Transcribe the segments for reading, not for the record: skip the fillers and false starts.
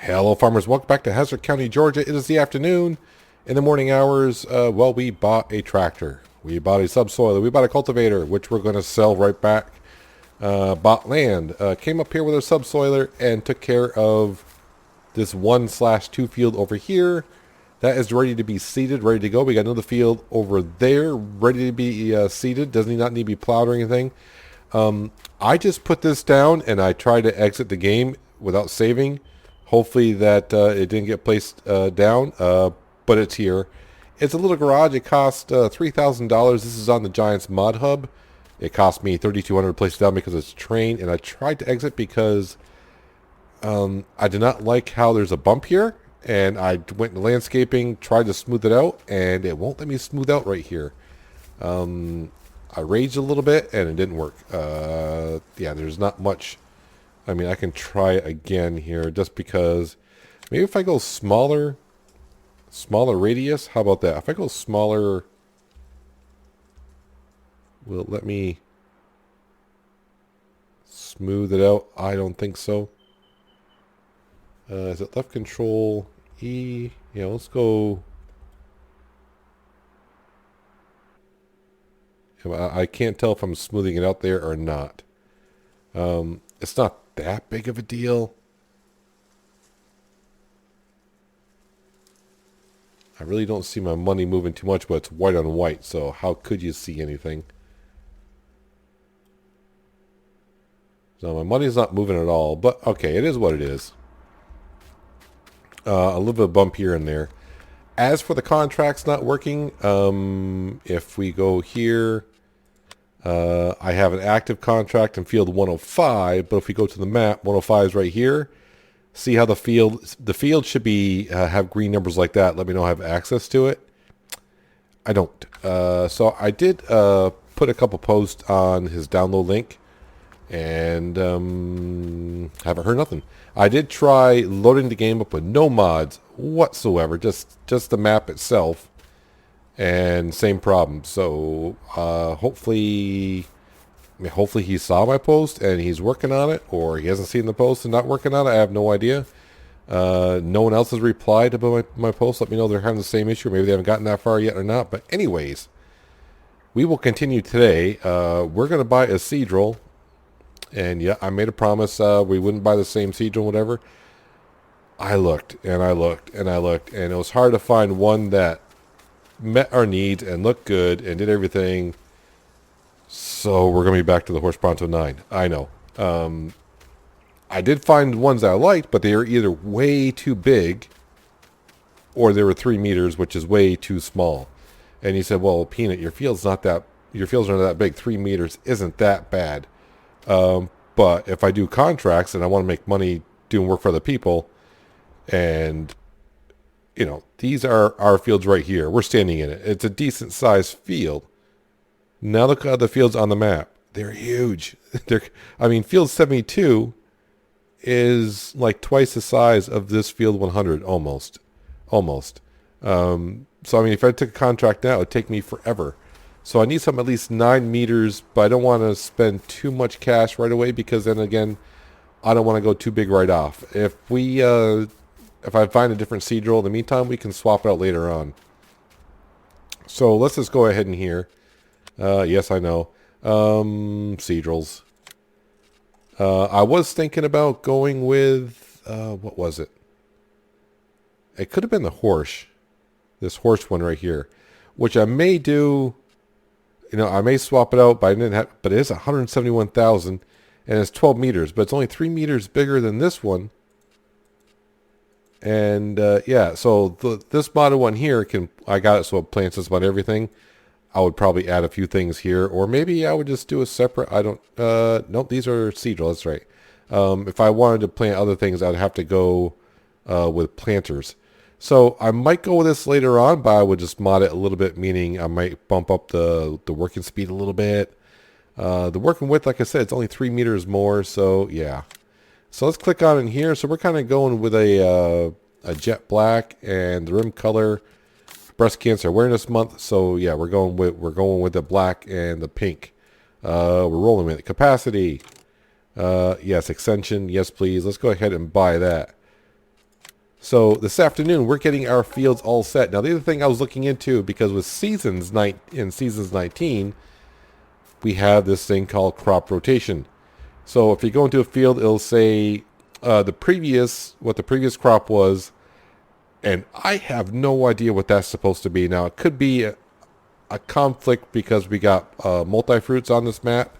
Hello, farmers. Welcome back to Hazzard County, Georgia. It is the afternoon. In the morning hours, we bought a tractor. We bought a subsoiler. We bought a cultivator, which we're going to sell right back. Bought land. Came up here with our subsoiler and took care of this 1/2 field over here. That is ready to be seeded, ready to go. We got another field over there, ready to be seeded. Doesn't not need to be plowed or anything. I just put this down and I tried to exit the game without saving. Hopefully that it didn't get placed down, but it's here. It's a little garage. It cost $3,000. This is on the Giants Mod Hub. It cost me $3,200 to place it down because it's trained, and I tried to exit because I did not like how there's a bump here, and I went into landscaping, tried to smooth it out, and it won't let me smooth out right here. I raged a little bit, and it didn't work. Yeah, there's not much. I mean, I can try again here just because maybe if I go smaller radius, how about that? If I go smaller, will it let me smooth it out? I don't think so. Is it left control E? Yeah, let's go. I can't tell if I'm smoothing it out there or not. It's not that big of a deal. I really don't see my money moving too much, but it's white on white, so how could you see anything? So my money's not moving at all, but okay, it is what it is. A little bit of bump here and there. As for the contracts not working, if we go here, I have an active contract in field 105, but if we go to the map, 105 is right here. See how the field should be have green numbers like that. Let me know I have access to it. I don't. So I did put a couple posts on his download link, and haven't heard nothing. I did try loading the game up with no mods whatsoever, just the map itself. And same problem. So hopefully he saw my post and he's working on it, or he hasn't seen the post and not working on it. I have no idea. No one else has replied about my post. Let me know they're having the same issue. Maybe they haven't gotten that far yet or not. But anyways, we will continue today. We're going to buy a Seadrill. And yeah, I made a promise we wouldn't buy the same Seadrill, whatever. I looked and I looked and I looked, and it was hard to find one that met our needs and looked good and did everything. So we're going to be back to the Horse Pronto 9. I know. I did find ones that I liked, but they were either way too big or they were 3 meters, which is way too small. And he said, well, Peanut, your fields are not that big. 3 meters isn't that bad. But if I do contracts and I want to make money doing work for other people, and you know, these are our fields right here. We're standing in it. It's a decent sized field. Now look at the fields on the map. They're huge. Field 72 is like twice the size of this field 100, almost. So if I took a contract now, it would take me forever. So I need something at least 9 meters, but I don't want to spend too much cash right away because then again, I don't want to go too big right off. If I find a different Seadrill in the meantime, we can swap it out later on. So let's just go ahead in here. Yes, I know. Seadrills. I was thinking about going with, what was it? It could have been the horse. This horse one right here. Which I may do, I may swap it out, but but it is 171,000 and it's 12 meters, but it's only 3 meters bigger than this one. And yeah, so this model one here I got it so it plants just about everything. I would probably add a few things here, or maybe I would just do a separate. Nope, these are Seadrill. That's right. If I wanted to plant other things, I'd have to go with planters. So I might go with this later on, but I would just mod it a little bit, meaning I might bump up the working speed a little bit. The working width, like I said, it's only 3 meters more. So yeah. So let's click on in here. So we're kind of going with a jet black, and the rim color, Breast Cancer Awareness Month. So yeah, we're going with the black and the pink. We're rolling with it. Capacity. Yes, extension. Yes, please. Let's go ahead and buy that. So this afternoon, we're getting our fields all set. Now, the other thing I was looking into, because with seasons 19, we have this thing called crop rotation. So if you go into a field, it'll say what the previous crop was, and I have no idea what that's supposed to be. Now, it could be a conflict because we got multi-fruits on this map.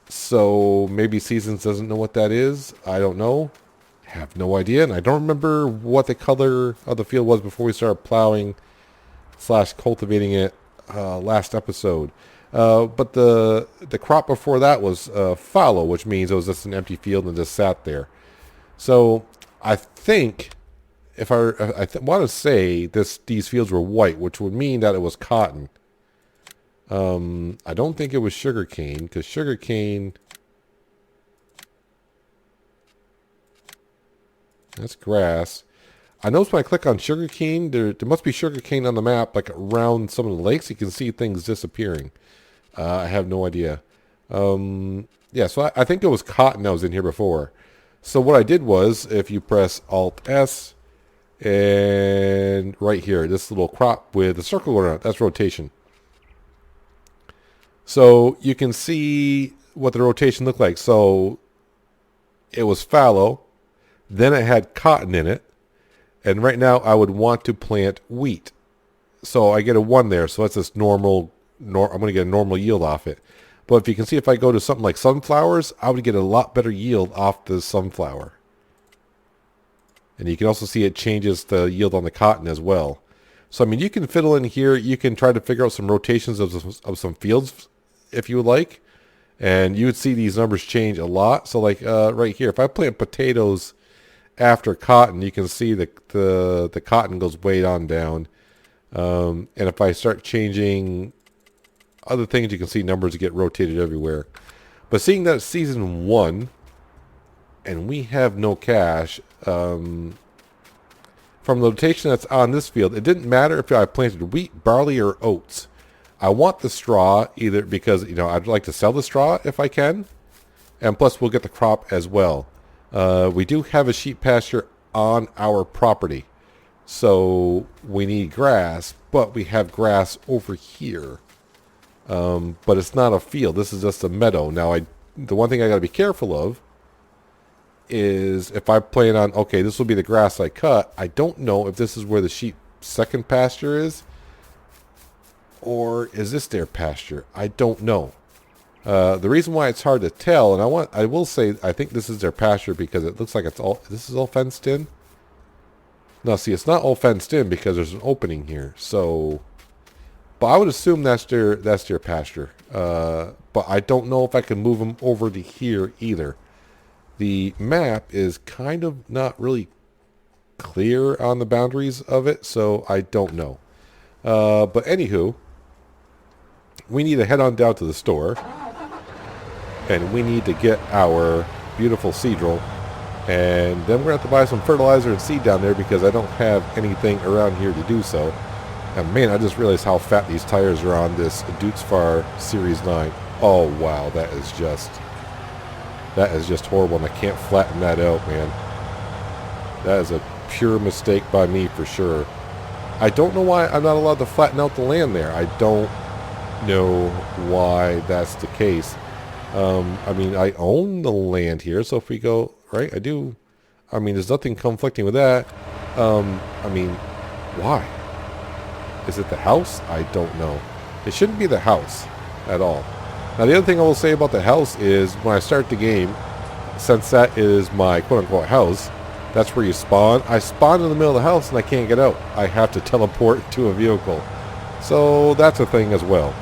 So maybe Seasons doesn't know what that is. I don't know. Have no idea. And I don't remember what the color of the field was before we started plowing / cultivating it last episode. But the crop before that was fallow, which means it was just an empty field and just sat there. So I think, if I want to say these fields were white, which would mean that it was cotton. I don't think it was sugarcane, because sugarcane, that's grass. I notice when I click on sugarcane, there must be sugarcane on the map, like around some of the lakes. You can see things disappearing. I have no idea. Yeah, so I think it was cotton that was in here before. So what I did was, if you press Alt-S, and right here, this little crop with a circle around it, that's rotation. So you can see what the rotation looked like. So it was fallow, then it had cotton in it, and right now I would want to plant wheat. So I get a 1 there, so that's this normal, I'm going to get a normal yield off it. But if you can see, if I go to something like sunflowers, I would get a lot better yield off the sunflower. And you can also see it changes the yield on the cotton as well. So, I mean, you can fiddle in here. You can try to figure out some rotations of some fields if you would like. And you would see these numbers change a lot. So, like right here, if I plant potatoes after cotton, you can see the cotton goes way on down. And if I start changing other things, you can see numbers get rotated everywhere. But seeing that it's season 1, and we have no cash, from the rotation that's on this field, it didn't matter if I planted wheat, barley, or oats. I want the straw, either because, I'd like to sell the straw if I can, and plus we'll get the crop as well. We do have a sheep pasture on our property, so we need grass, but we have grass over here. But it's not a field. This is just a meadow. Now, the one thing I got to be careful of is if I plan on, okay, this will be the grass I cut, I don't know if this is where the sheep second pasture is, or is this their pasture? I don't know. The reason why it's hard to tell, and I will say, I think this is their pasture because it looks like this is all fenced in. No, see, it's not all fenced in because there's an opening here. So, but I would assume that's their pasture. But I don't know if I can move them over to here either. The map is kind of not really clear on the boundaries of it, so I don't know. But anywho, we need to head on down to the store, and we need to get our beautiful seed drill, and then we're going to have to buy some fertilizer and seed down there because I don't have anything around here to do so. And man, I just realized how fat these tires are on this Dutsfar Series 9. Oh wow, that is just horrible, and I can't flatten that out, man. That is a pure mistake by me for sure. I don't know why I'm not allowed to flatten out the land there. I don't know why that's the case. I mean, I own the land here, so if we go, right, I do. I mean, there's nothing conflicting with that. I mean, why? Is it the house? I don't know. It shouldn't be the house at all. Now, the other thing I will say about the house is when I start the game, since that is my quote-unquote house, that's where you spawn. I spawn in the middle of the house and I can't get out. I have to teleport to a vehicle. So that's a thing as well.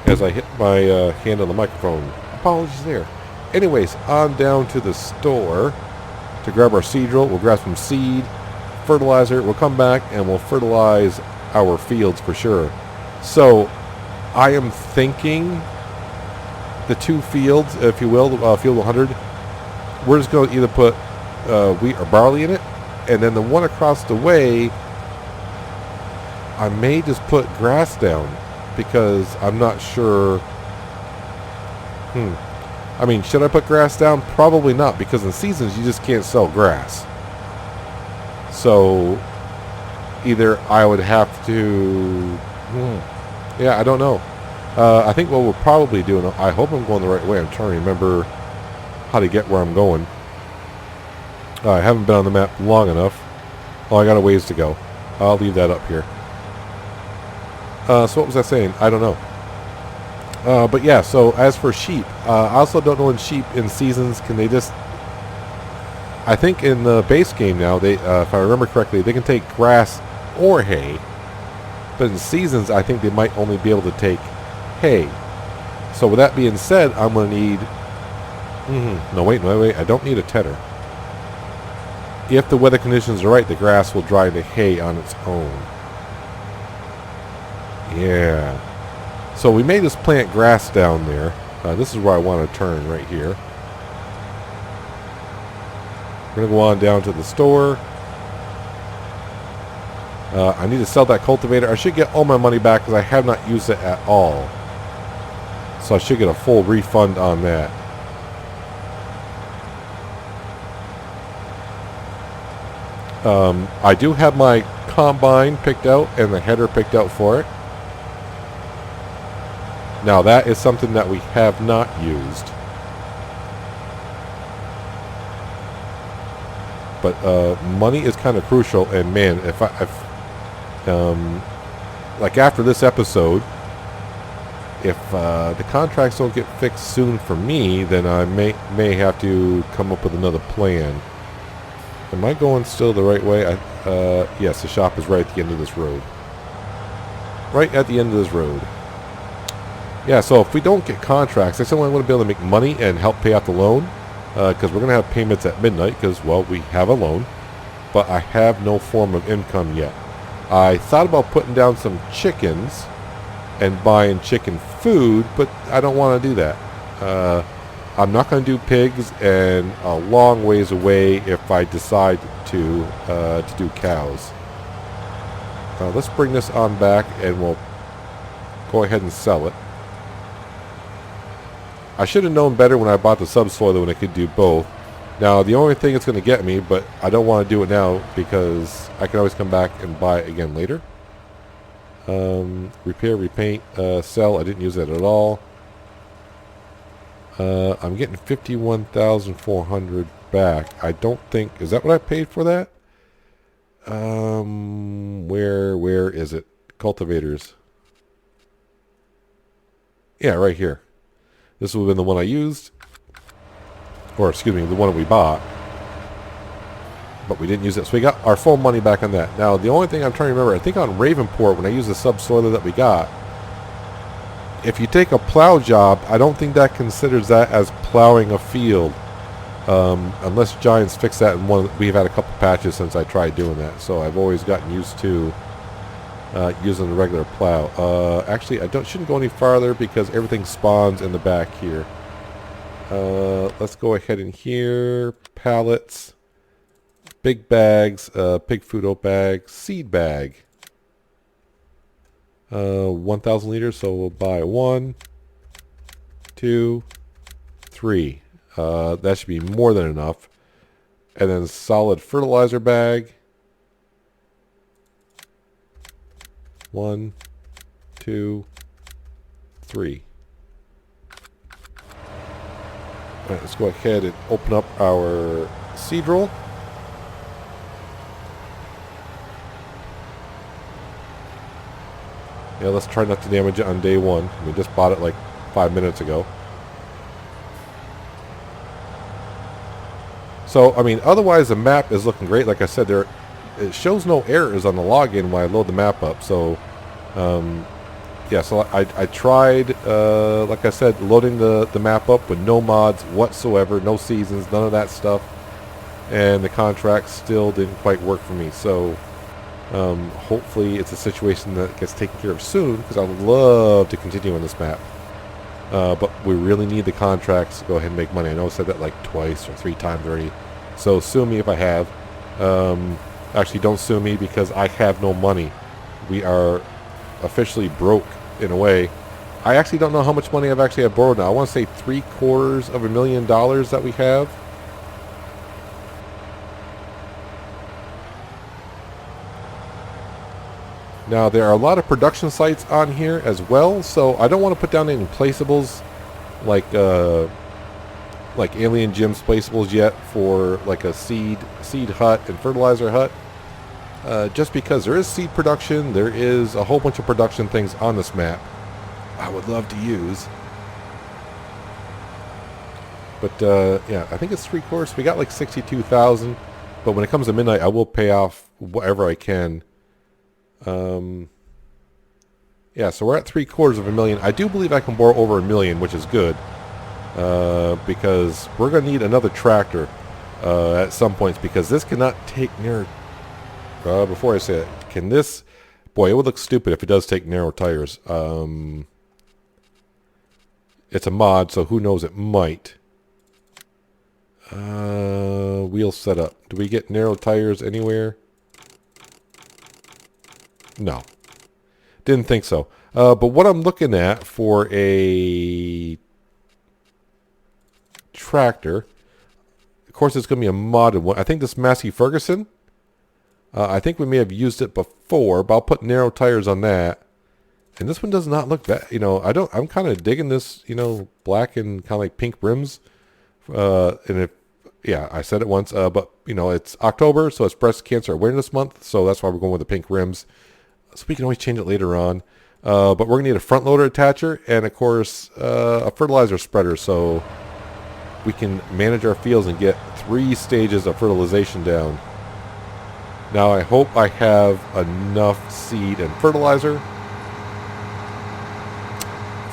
As I hit my hand on the microphone. Apologies there. Anyways, on down to the store to grab our seed drill. We'll grab some seed, fertilizer. We'll come back and we'll fertilize our fields for sure. So I am thinking the 2 fields, if you will, field 100, we're just going to either put wheat or barley in it, and then the one across the way, I may just put grass down because I'm not sure. I mean, should I put grass down? Probably not, because in seasons you just can't sell grass. So either I would have to... yeah, I don't know. I think what we'll probably do, and I hope I'm going the right way. I'm trying to remember how to get where I'm going. I haven't been on the map long enough. Oh, I got a ways to go. I'll leave that up here. So what was I saying? I don't know. But yeah, so as for sheep, I also don't know in sheep in seasons, can they just... I think in the base game now, they, if I remember correctly, they can take grass or hay. But in seasons, I think they might only be able to take hay. So with that being said, I'm going to need... No, wait. I don't need a tedder. If the weather conditions are right, the grass will dry the hay on its own. Yeah. So we may just plant grass down there. This is where I want to turn right here. We're going to go on down to the store. I need to sell that cultivator. I should get all my money back because I have not used it at all. So I should get a full refund on that. I do have my combine picked out and the header picked out for it. Now that is something that we have not used. But money is kind of crucial, and man, if like after this episode, if the contracts don't get fixed soon for me, then I may have to come up with another plan. Am I going still the right way? Yes, the shop is right at the end of this road. Right at the end of this road. Yeah, so if we don't get contracts, I still want to be able to make money and help pay out the loan. Because we're going to have payments at midnight because, well, we have a loan. But I have no form of income yet. I thought about putting down some chickens and buying chicken food, but I don't want to do that. I'm not going to do pigs, and a long ways away if I decide to do cows. Let's bring this on back, and we'll go ahead and sell it. I should have known better when I bought the subsoiler when I could do both. Now, the only thing it's going to get me, but I don't want to do it now because I can always come back and buy it again later. Repair, repaint, sell. I didn't use that at all. I'm getting 51,400 back. I don't think... Is that what I paid for that? Where is it? Cultivators. Yeah, right here. This would have been the one I used. Or, excuse me, the one that we bought. But we didn't use it. So we got our full money back on that. Now, the only thing I'm trying to remember, I think on Ravenport, when I used the subsoiler that we got, if you take a plow job, I don't think that considers that as plowing a field. Unless Giants fix that in one. We've had a couple patches since I tried doing that. So I've always gotten used to using the regular plow. Actually, shouldn't go any farther because everything spawns in the back here. Let's go ahead in here. Pallets. Big bags. Pig food oat bag. Seed bag. 1,000 liters, so we'll buy 1, 2, 3. That should be more than enough. And then solid fertilizer bag. 1, 2, 3. All right, let's go ahead and open up our seed roll. Yeah, let's try not to damage it on day one. We just bought it like 5 minutes ago. So, I mean, otherwise the map is looking great. Like I said, it shows no errors on the login when I load the map up. So, yeah, so I tried, like I said, loading the map up with no mods whatsoever, no seasons, none of that stuff. And the contract still didn't quite work for me. So, hopefully it's a situation that gets taken care of soon, because I would love to continue on this map. But we really need the contracts to go ahead and make money. I know I said that like twice or 3 times already. So sue me if I have. Actually, don't sue me because I have no money. We are officially broke in a way. I actually don't know how much money I've actually have borrowed now. I want to say $750,000 that we have. Now, there are a lot of production sites on here as well, so I don't want to put down any placeables like Alien Gym's placeables yet for like a seed hut and fertilizer hut. Just because there is seed production, there is a whole bunch of production things on this map I would love to use. But yeah, I think it's 3/4. We got like 62,000. But when it comes to midnight, I will pay off whatever I can. Yeah, so we're at 750,000. I do believe I can borrow over $1 million, which is good. Because we're going to need another tractor at some points, because this cannot take near... before I say it, can this... Boy, it would look stupid if it does take narrow tires. It's a mod, so who knows, it might. Wheel setup. Do we get narrow tires anywhere? No. Didn't think so. But what I'm looking at for a tractor, of course it's going to be a modded one. I think this Massey Ferguson, I think we may have used it before, but I'll put narrow tires on that. And this one does not look bad. You know, I'm kind of digging this, you know, black and kind of like pink rims. Yeah, I said it once, but you know, it's October, so it's Breast Cancer Awareness Month, so that's why we're going with the pink rims. So we can always change it later on. But we're going to need a front loader attacher and, of course, a fertilizer spreader, so we can manage our fields and get 3 stages of fertilization down. Now, I hope I have enough seed and fertilizer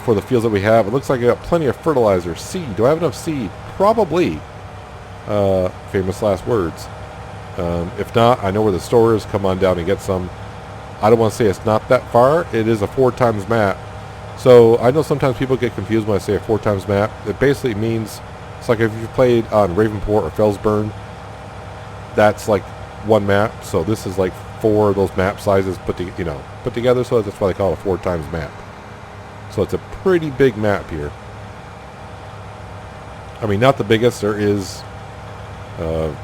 for the fields that we have. It looks like I got plenty of fertilizer. Seed. Do I have enough seed? Probably. Famous last words. If not, I know where the store is. Come on down and get some. I don't want to say it's not that far. It is a 4 times map. So I know sometimes people get confused when I say a 4 times map. It basically means, it's like if you played on Ravenport or Felsburn, that's like one map. So this is like 4 of those map sizes put together. So that's why they call it a 4 times map. So it's a pretty big map here. I mean, not the biggest. There is 8s,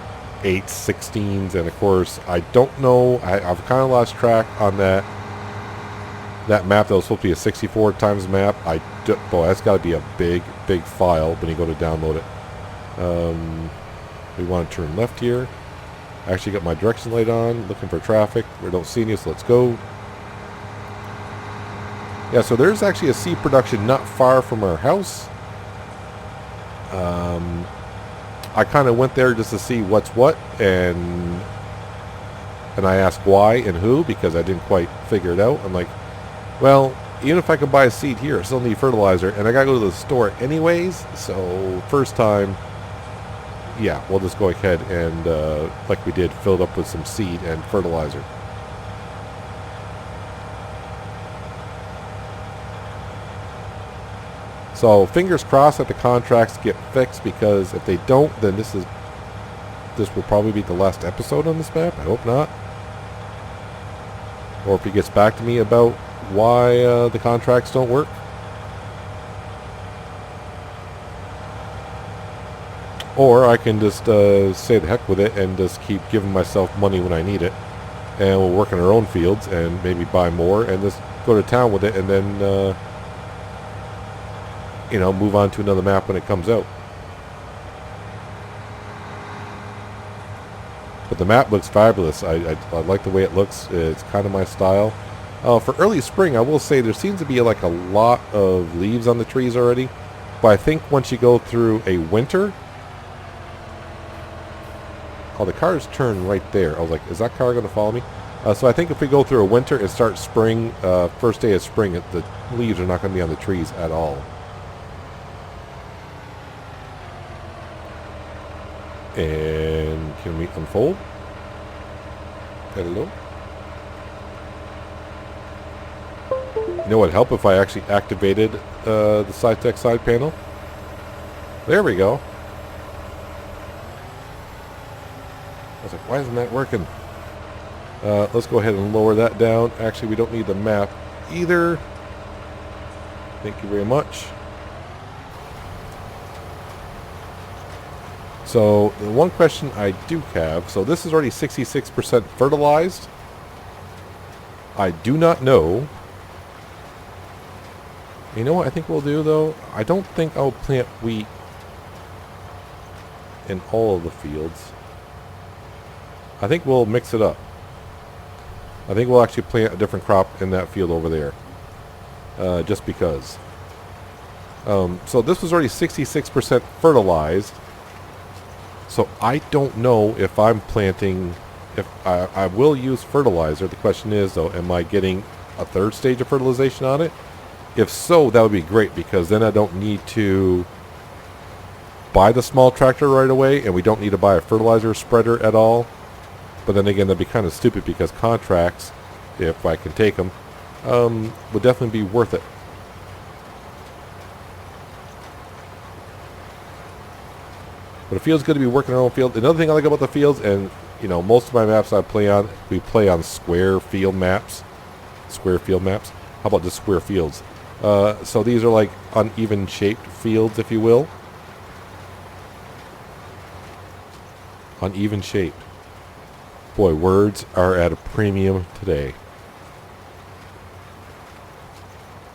16s, and of course, I don't know. I've kind of lost track on that map that was supposed to be a 64 times map. Boy, that's got to be a big file when you go to download it. We want to turn left here. I actually got my direction light on, looking for traffic. We don't see any, so let's go. Yeah, so there's actually a seed production not far from our house. I kind of went there just to see what's what, and I asked why and who, because I didn't quite figure it out. I'm like, well, even if I could buy a seed here, I still need fertilizer, and I gotta go to the store anyways, so first time, yeah, we'll just go ahead and, like we did, fill it up with some seed and fertilizer. So fingers crossed that the contracts get fixed, because if they don't, then this will probably be the last episode on this map. I hope not. Or if he gets back to me about why the contracts don't work. Or I can just say the heck with it and just keep giving myself money when I need it. And we'll work in our own fields and maybe buy more and just go to town with it, and then you know, move on to another map when it comes out. But the map looks fabulous. I like the way it looks. It's kind of my style. For early spring, I will say there seems to be like a lot of leaves on the trees already. But I think once you go through a winter... Oh, the cars turn right there. I was like, is that car going to follow me? So I think if we go through a winter and start spring, first day of spring, the leaves are not going to be on the trees at all. And can we unfold? Hello? You know what would help if I actually activated the SciTech side panel? There we go. I was like, why isn't that working? Let's go ahead and lower that down. Actually, we don't need the map either. Thank you very much. So the one question I do have, so this is already 66% fertilized. I do not know. You know what I think we'll do, though? I don't think I'll plant wheat in all of the fields. I think we'll mix it up. I think we'll actually plant a different crop in that field over there. Just because. So this was already 66% fertilized. So I don't know if I'm planting... If I will use fertilizer. The question is, though, am I getting a third stage of fertilization on it? If so, that would be great, because then I don't need to buy the small tractor right away, and we don't need to buy a fertilizer spreader at all. But then again, that'd be kind of stupid, because contracts, if I can take them, would definitely be worth it. But it feels good to be working our own field. Another thing I like about the fields, and you know, most of my maps we play on square field maps. Square field maps. How about just square fields? So these are like uneven shaped fields, if you will. Uneven shaped. Boy, words are at a premium today.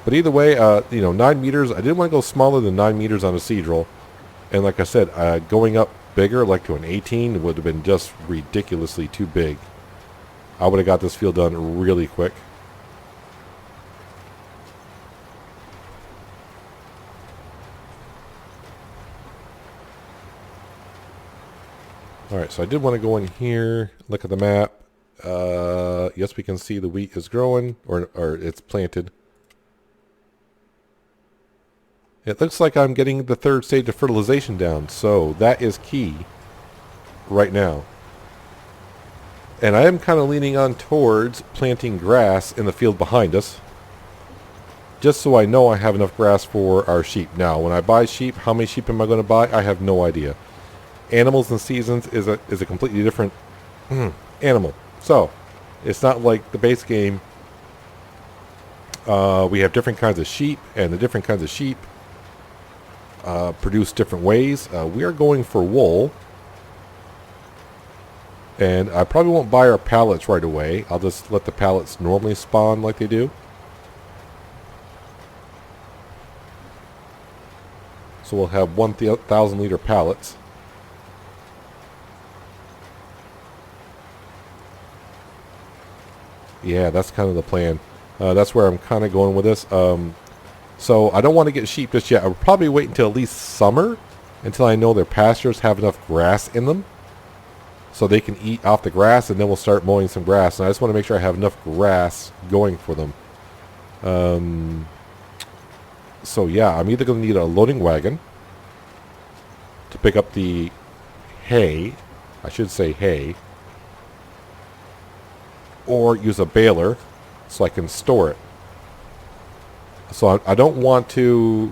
But either way, you know, 9 meters. I didn't want to go smaller than 9 meters on a seedral. And like I said, going up bigger, like to an 18, would have been just ridiculously too big. I would have got this field done really quick. Alright, so I did want to go in here, look at the map. Yes, we can see the wheat is growing, or it's planted. It looks like I'm getting the third stage of fertilization down, so that is key right now. And I am kind of leaning on towards planting grass in the field behind us, just so I know I have enough grass for our sheep. Now, when I buy sheep, how many sheep am I going to buy? I have no idea. Animals and seasons is a completely different animal. So, it's not like the base game. We have different kinds of sheep, and the different kinds of sheep produce different ways. We are going for wool. And I probably won't buy our pallets right away. I'll just let the pallets normally spawn like they do. So we'll have 1,000 liter pallets. Yeah, that's kind of the plan. That's where I'm kind of going with this. So I don't want to get sheep just yet. I'll probably wait until at least summer, until I know their pastures have enough grass in them, so they can eat off the grass, and then we'll start mowing some grass. And I just want to make sure I have enough grass going for them. So yeah, I'm either going to need a loading wagon to pick up the hay. I should say hay. Or use a baler so I can store it. So I don't want to...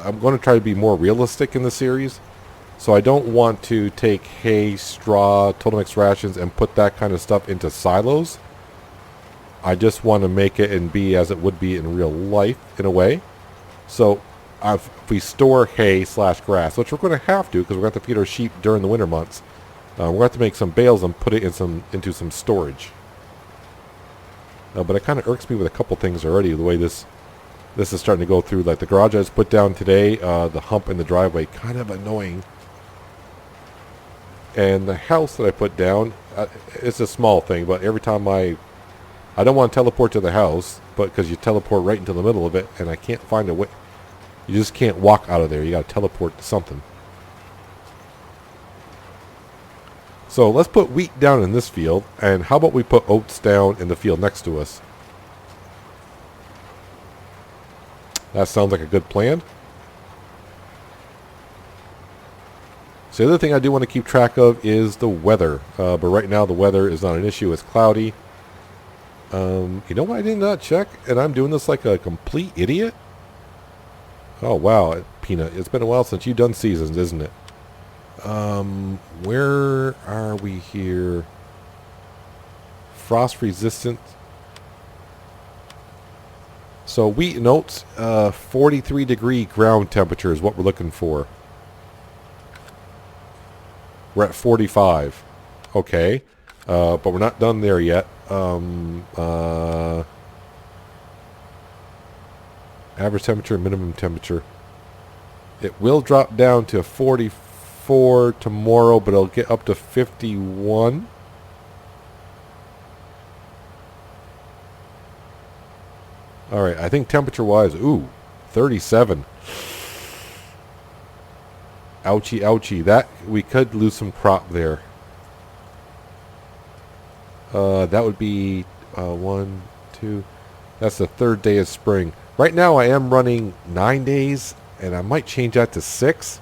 I'm going to try to be more realistic in the series. So I don't want to take hay, straw, total mix rations, and put that kind of stuff into silos. I just want to make it and be as it would be in real life, in a way. So if we store hay / grass, which we're going to have to, because we're going to have to feed our sheep during the winter months, we're going to have to make some bales and put it in into some storage. But it kind of irks me with a couple things already, the way this is starting to go through. Like the garage I just put down today, the hump in the driveway, kind of annoying. And the house that I put down, it's a small thing, but every time I don't want to teleport to the house, but because you teleport right into the middle of it, and I can't find a way. You just can't walk out of there. You got to teleport to something. So let's put wheat down in this field, and how about we put oats down in the field next to us? That sounds like a good plan. So the other thing I do want to keep track of is the weather. But right now the weather is not an issue. It's cloudy. You know what I did not check? And I'm doing this like a complete idiot? Oh, wow. Peanut, it's been a while since you've done seasons, isn't it? Where are we here? Frost resistant. So wheat and oats, 43 degree ground temperature is what we're looking for. We're at 45. Okay. But we're not done there yet. Average temperature, minimum temperature. It will drop down to 44 tomorrow, but it'll get up to 51. All right, I think temperature-wise, 37. Ouchie, ouchie. That, we could lose some crop there. That would be 1, 2. That's the third day of spring. Right now I am running 9 days, and I might change that to 6.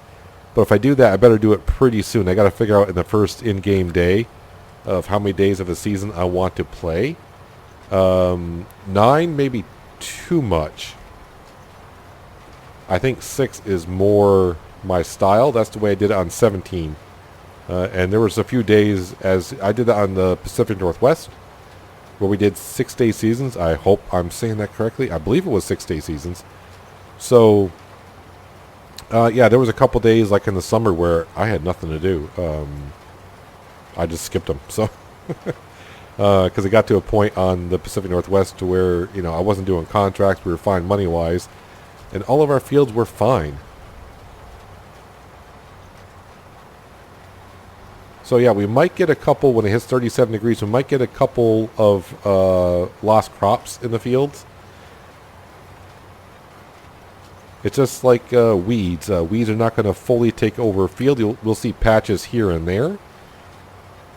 But if I do that, I better do it pretty soon. I got to figure out in the first in-game day of how many days of the season I want to play. 9 may be too much. I think 6 is more my style. That's the way I did it on 17. And there was a few days, as I did that on the Pacific Northwest, where we did 6-day seasons. I hope I'm saying that correctly. I believe it was 6-day seasons. So, yeah, there was a couple days, like in the summer, where I had nothing to do. I just skipped them. So, because it got to a point on the Pacific Northwest to where, you know, I wasn't doing contracts. We were fine money-wise. And all of our fields were fine. So yeah, we might get a couple, when it hits 37 degrees, we might get a couple of lost crops in the fields. It's just like weeds. Weeds are not going to fully take over a field. We'll see patches here and there.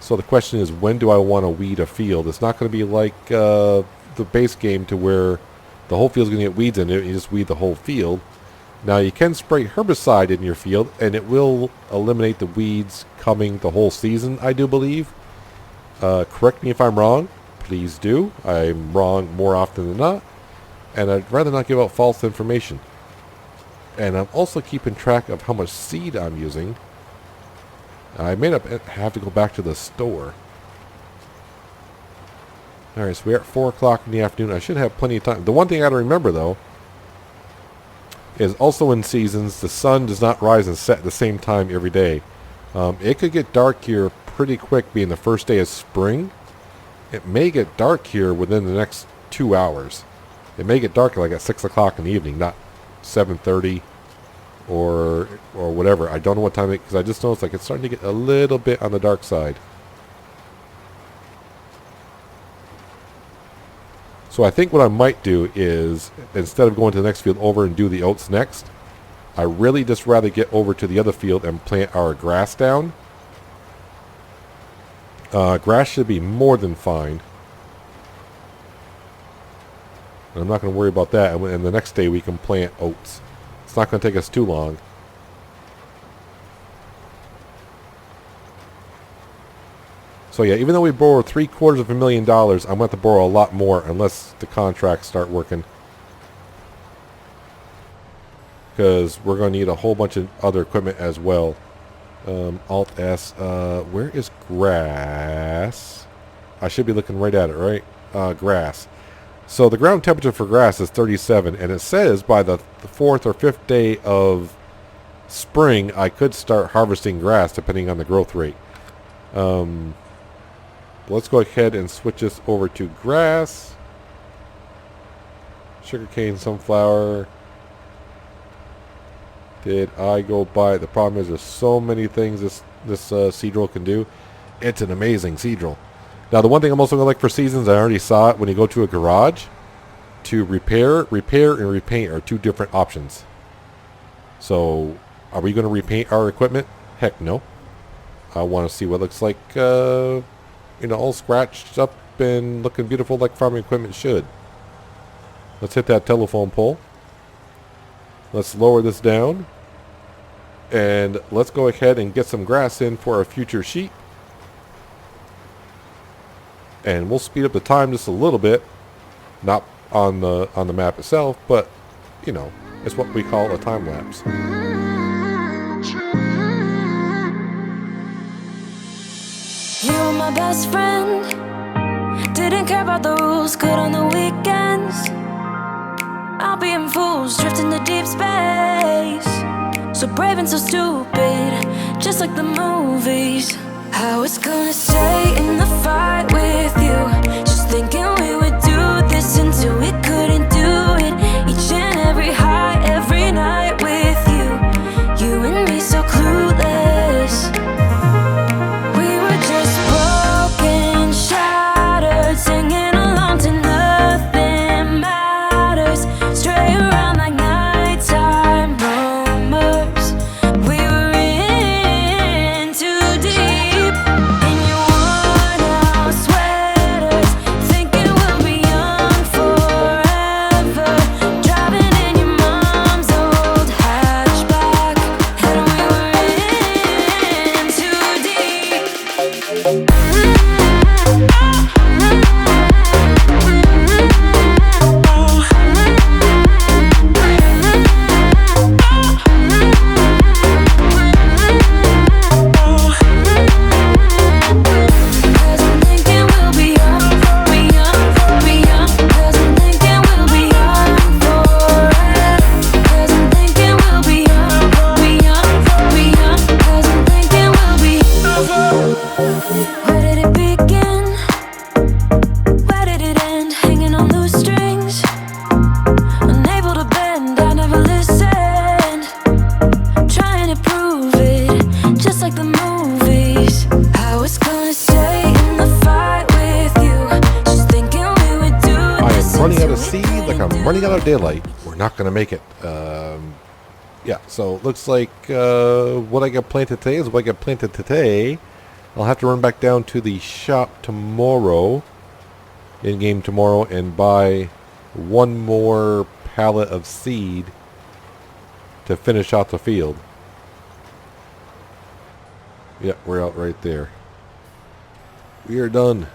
So the question is, when do I want to weed a field? It's not going to be like the base game to where the whole field's going to get weeds in it, and you just weed the whole field. Now, you can spray herbicide in your field, and it will eliminate the weeds coming the whole season, I do believe. Correct me if I'm wrong. Please do. I'm wrong more often than not. And I'd rather not give out false information. And I'm also keeping track of how much seed I'm using. I may have to go back to the store. Alright, so we're at 4 o'clock in the afternoon. I should have plenty of time. The one thing I got to remember, though, is also in seasons, the sun does not rise and set at the same time every day. It could get dark here pretty quick, being the first day of spring. It may get dark here within the next 2 hours. It may get dark like at 6 o'clock in the evening, not 7:30 or whatever. I don't know what time it, because I just noticed like it's starting to get a little bit on the dark side. So I think what I might do is, instead of going to the next field over and do the oats next, I really just rather get over to the other field and plant our grass down. Grass should be more than fine. And I'm not going to worry about that. And the next day we can plant oats. It's not going to take us too long. So yeah, even though we borrowed $750,000, I'm going to have to borrow a lot more unless the contracts start working. Because we're going to need a whole bunch of other equipment as well. Alt S. Where is grass? I should be looking right at it, right? Grass. So the ground temperature for grass is 37, and it says by the 4th or 5th day of spring, I could start harvesting grass depending on the growth rate. Let's go ahead and switch this over to grass. Sugarcane, sunflower. Did I go buy it? The problem is there's so many things this seed drill can do. It's an amazing seed drill. Now, the one thing I'm also going to like for seasons, I already saw it when you go to a garage. To repair, and repaint are 2 different options. So, are we going to repaint our equipment? Heck no. I want to see what it looks like, all scratched up and looking beautiful like farming equipment should. Let's hit that telephone pole. Let's lower this down. And let's go ahead and get some grass in for our future sheep. And we'll speed up the time just a little bit. Not on the map itself, but, it's what we call a time lapse. You were my best friend. Didn't care about the rules, good on the weekends. I'll be in fools, drifting to deep space. So brave and so stupid, just like the movies. I was gonna stay in the fight with you, just thinking we would do this until we couldn't do it. Each and every high, every night with you, you and me so clueless. We were just broken, shattered, singing along to nothing matters. Stray around like nighttime rumors. We were in too deep. In your worn out sweaters, thinking we'll be young forever. Driving in your mom's old hatchback, and we were in too deep. Cause I'm thinking we'll be young, be young, be young. Cause I'm thinking we'll be young forever. Cause I'm thinking we'll be young, be young, be young. Cause I'm thinking we'll be. Where did it begin? Where did it end? Hanging on loose strings, unable to bend. I never listened, trying to prove it, just like the movies. I was gonna stay in the fight with you, just thinking we would do I this am running out until of we seed like couldn't I'm do running out it. of daylight. We're not going to make it. Yeah, so it looks like what I got planted today is what I got planted today. I'll have to run back down to the shop tomorrow, in-game tomorrow, and buy one more pallet of seed to finish out the field. Yeah, we're out right there. We are done.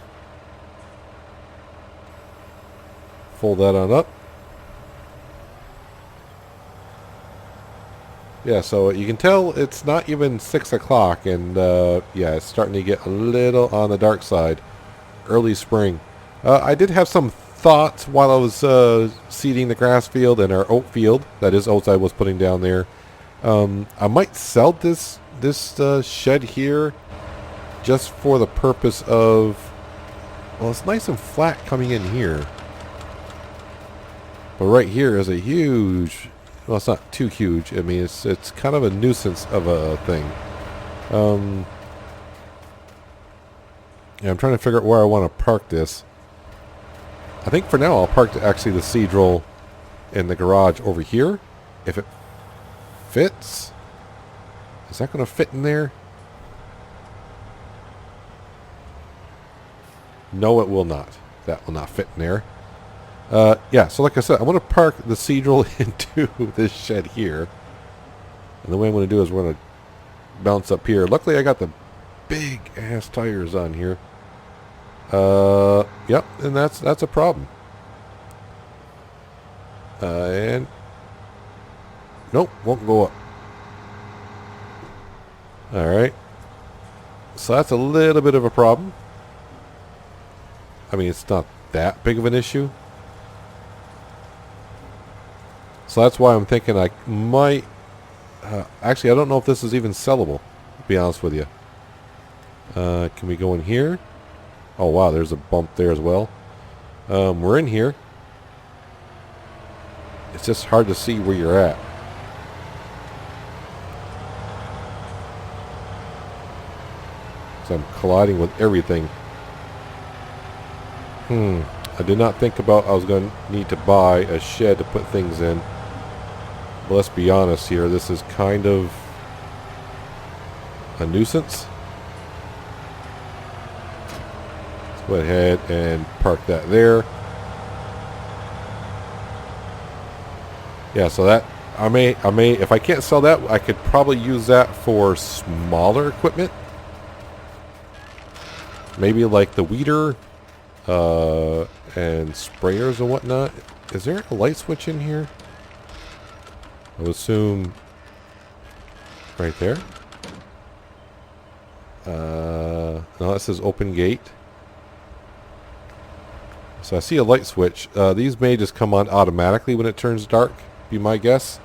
Fold that on up. Yeah, so you can tell it's not even 6 o'clock, and yeah, it's starting to get a little on the dark side. Early spring. I did have some thoughts while I was seeding the grass field and our oat field. That is oats I was putting down there. I might sell this shed here just for the purpose of, well, it's nice and flat coming in here. But right here is a huge, well, it's not too huge. I mean, it's kind of a nuisance of a thing. Yeah, I'm trying to figure out where I want to park this. I think for now I'll park actually the seed roll in the garage over here. If it fits. Is that going to fit in there? No, it will not. That will not fit in there. Yeah, so like I said, I'm going to park the seed roll into this shed here. And the way I'm going to do is we're going to bounce up here. Luckily, I got the big ass tires on here. Yep, and that's a problem. And nope, won't go up. All right. So that's a little bit of a problem. I mean, it's not that big of an issue. So that's why I'm thinking I might... actually, I don't know if this is even sellable, to be honest with you. Can we go in here? Oh, wow, there's a bump there as well. We're in here. It's just hard to see where you're at. So I'm colliding with everything. I did not think about I was going to need to buy a shed to put things in. But let's be honest here. This is kind of a nuisance. Let's go ahead and park that there. Yeah, so that I may if I can't sell that, I could probably use that for smaller equipment. Maybe like the weeder and sprayers and whatnot. Is there a light switch in here? I would assume right there. No, it says open gate. So I see a light switch. These may just come on automatically when it turns dark, be my guess.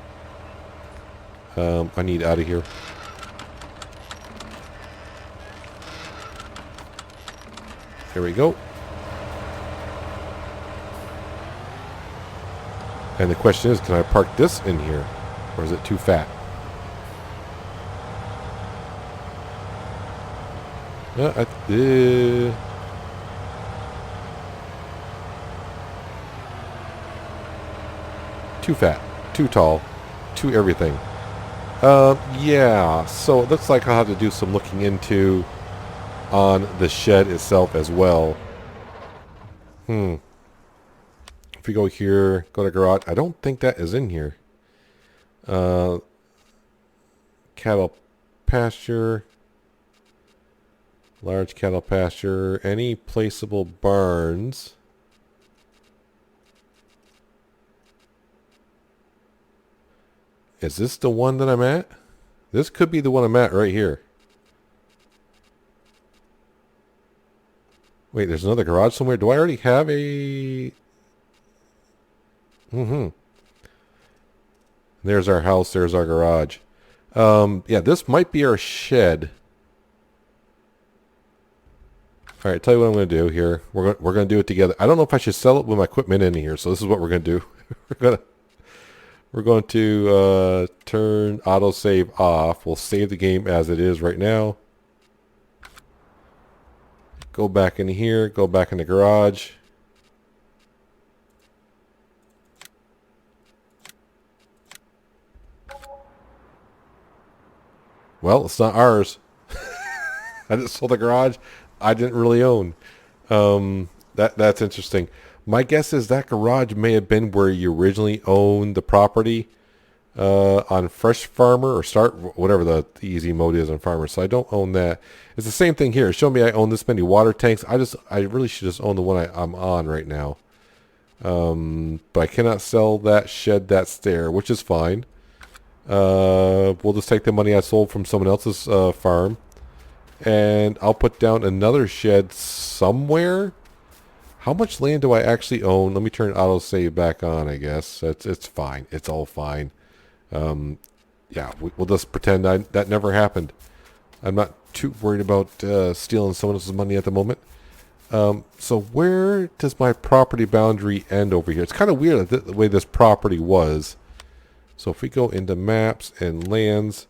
I need out of here. There we go. And the question is, can I park this in here? Or is it too fat? Too fat. Too tall. Too everything. Yeah. So it looks like I'll have to do some looking into on the shed itself as well. If we go here, go to garage. I don't think that is in here. Cattle pasture. Large cattle pasture. Any placeable barns. Is this the one that I'm at? This could be the one I'm at right here. Wait, there's another garage somewhere. Do I already have a... There's our house. There's our garage. Yeah, this might be our shed. All right, tell you what I'm going to do here. We're going to do it together. I don't know if I should sell it with my equipment in here, so this is what we're going to do. We're going to turn autosave off. We'll save the game as it is right now. Go back in here. Go back in the garage. Well, it's not ours. I just sold the garage I didn't really own. That's interesting. My guess is that garage may have been where you originally owned the property on Fresh Farmer or Start, whatever the easy mode is on Farmer. So I don't own that. It's the same thing here. Show me I own this many water tanks. I really should just own the one I'm on right now. But I cannot sell that shed that's there, which is fine. We'll just take the money I sold from someone else's farm. And I'll put down another shed somewhere. How much land do I actually own? Let me turn autosave back on, I guess. It's fine. It's all fine. Yeah, we'll just pretend that never happened. I'm not too worried about stealing someone else's money at the moment. So where does my property boundary end over here? It's kind of weird the way this property was. So if we go into maps and lands...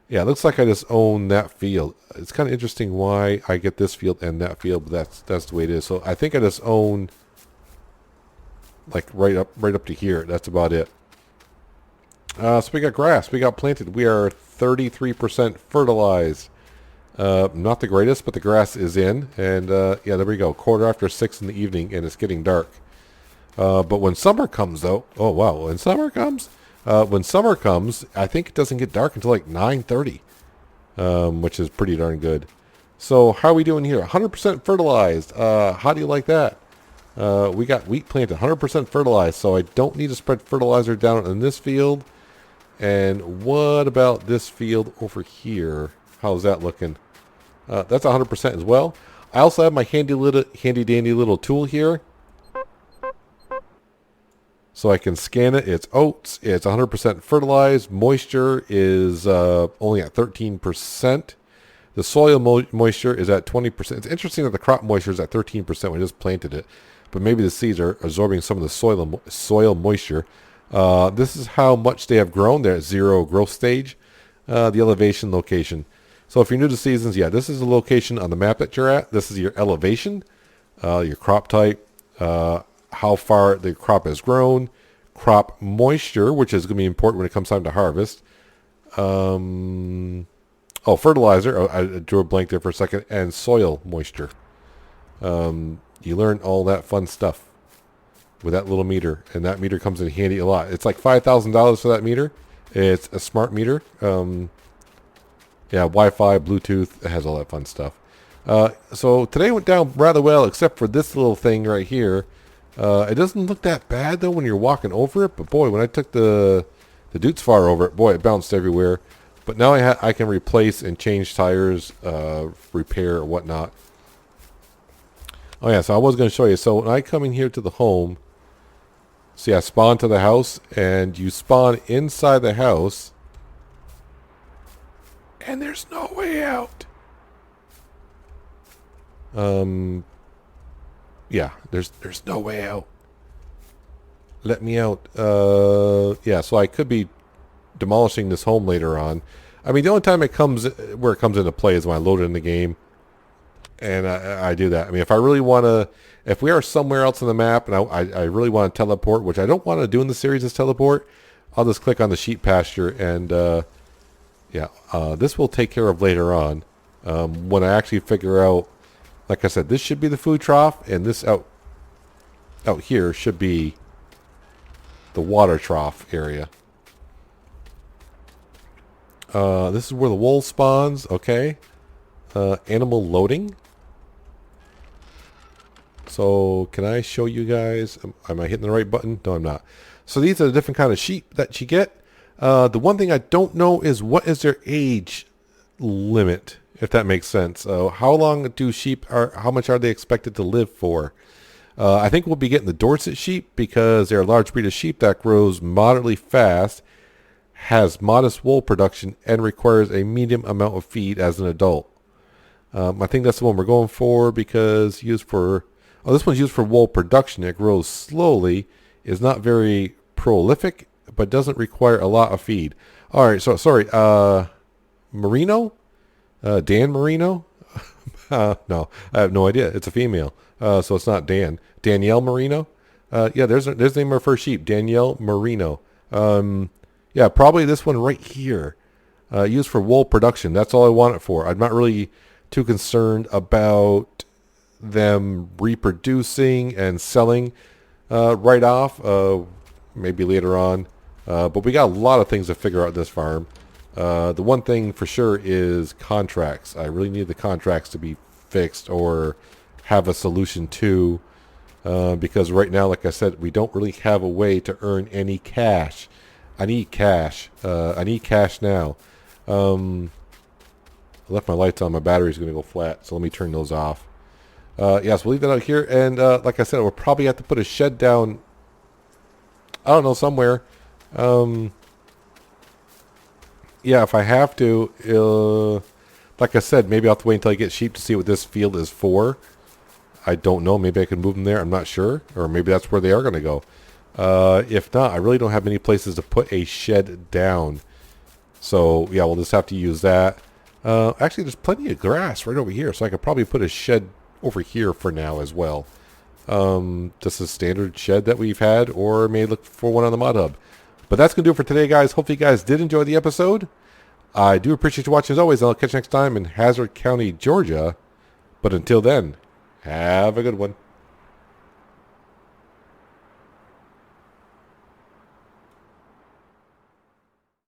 Yeah, it looks like I just own that field. It's kind of interesting why I get this field and that field, but that's the way it is. So I think I just own like right up to here. That's about it. So we got grass. We got planted. We are 33% fertilized. Not the greatest, but the grass is in. And yeah, there we go. 6:15 in the evening, and it's getting dark. But when summer comes, though, oh wow, when summer comes, I think it doesn't get dark until like 9:30, which is pretty darn good. So how are we doing here? 100% fertilized. How do you like that? We got wheat planted, 100% fertilized, so I don't need to spread fertilizer down in this field. And what about this field over here? How's that looking? That's 100% as well. I also have my handy dandy little tool here. So I can scan it. It's oats. It's 100% fertilized. Moisture is only at 13%. The soil moisture is at 20%. It's interesting that the crop moisture is at 13% when I just planted it. But maybe the seeds are absorbing some of the soil moisture. This is how much they have grown. They're at 0 growth stage. The elevation location. So if you're new to seasons, yeah, this is the location on the map that you're at. This is your elevation, your crop type, how far the crop has grown, crop moisture, which is going to be important when it comes time to harvest. Fertilizer. Oh, I drew a blank there for a second. And soil moisture. You learn all that fun stuff with that little meter. And that meter comes in handy a lot. It's like $5,000 for that meter. It's a smart meter. Yeah, Wi-Fi, Bluetooth. It has all that fun stuff. So today went down rather well, except for this little thing right here. It doesn't look that bad, though, when you're walking over it. But, boy, when I took the Dutes Far over it, boy, it bounced everywhere. But now I can replace and change tires, repair, or whatnot. Oh, yeah, so I was going to show you. So when I come in here to the home, see, I spawn to the house, and you spawn inside the house, and there's no way out. Yeah, there's no way out. Let me out. Yeah, so I could be demolishing this home later on. I mean, the only time it comes into play is when I load it in the game, and I do that. I mean, if I really want to, if we are somewhere else on the map, and I really want to teleport, which I don't want to do in the series is teleport, I'll just click on the sheep pasture, and this will take care of later on when I actually figure out. Like I said, this should be the food trough, and this out here should be the water trough area. This is where the wool spawns. Okay. Animal loading. So can I show you guys? Am I hitting the right button? No, I'm not. So these are the different kind of sheep that you get. The one thing I don't know is what is their age limit, if that makes sense. How long do sheep how much are they expected to live for? I think we'll be getting the Dorset sheep because they're a large breed of sheep that grows moderately fast, has modest wool production, and requires a medium amount of feed as an adult. I think that's the one we're going for because this one's used for wool production. It grows slowly, is not very prolific, but doesn't require a lot of feed. All right, so sorry, Merino? Dan Merino? No, I have no idea. It's a female, so it's not Dan. Danielle Merino? Yeah, there's the name of our first sheep, Danielle Merino. Yeah, probably this one right here. Used for wool production. That's all I want it for. I'm not really too concerned about them reproducing and selling right off. Maybe later on. But we got a lot of things to figure out this farm. The one thing for sure is contracts. I really need the contracts to be fixed or have a solution to, because right now, like I said, we don't really have a way to earn any cash. I need cash. I need cash now. I left my lights on. My battery's going to go flat, so let me turn those off. Yes, we'll leave that out here. And like I said, we'll probably have to put a shed down, I don't know, somewhere. Yeah, if I have to, like I said, maybe I'll have to wait until I get sheep to see what this field is for. I don't know. Maybe I can move them there. I'm not sure. Or maybe that's where they are going to go. If not, I really don't have many places to put a shed down. So, yeah, we'll just have to use that. Actually, there's plenty of grass right over here, so I could probably put a shed over here for now as well. Just a standard shed that we've had, or may look for one on the mod hub. But that's going to do it for today, guys. Hopefully you guys did enjoy the episode. I do appreciate you watching as always, and I'll catch you next time in Hazzard County, Georgia. But until then, have a good one.